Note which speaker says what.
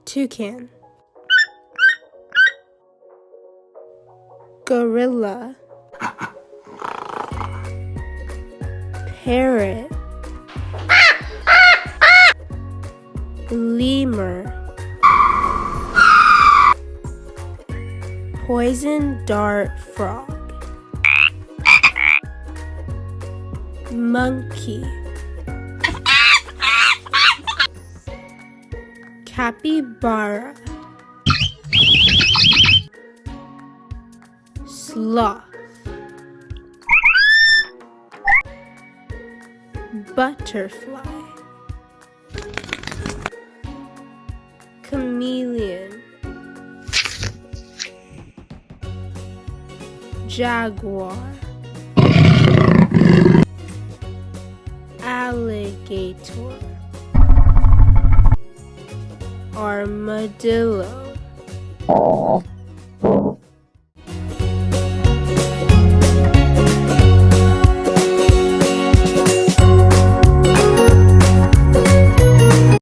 Speaker 1: toucan, gorilla, parrot, lemur, poison dart frog, monkey, capybara, sloth, butterfly, chameleon, jaguar, alligator, armadillo,